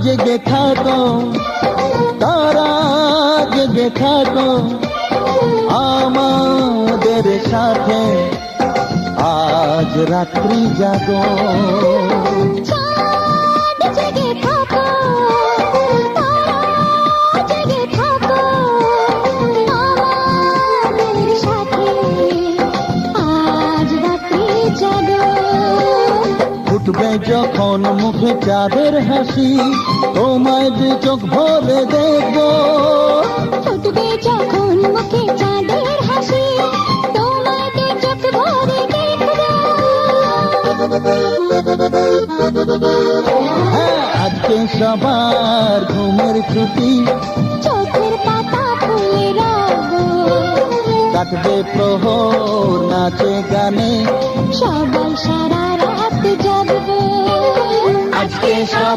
জেগে থাকো, তারা জেগে থাকো আমাদের সাথে, আজ রাত্রি জাগো। চাঁদ জেগে থাকো, তারা জেগে থাকো আমাদের সাথে, আজ রাত্রি জাগো। ফুটবে যখন মুখে চাঁদের হাসি, তোমায় দু চোখ ভরে দেখবো। ফুটবে যখন মুখে চাঁদের হাসি, তোমায় দু চোখ ভরে দেখবো। হ্যাঁ, আজকে সবার ঘুমের ছুটি, চোখের পাতা খুলে রাখবো। কাটবে প্রহর নাচে গানে, সবাই সারা রাত জাগবো। আজকে সবাই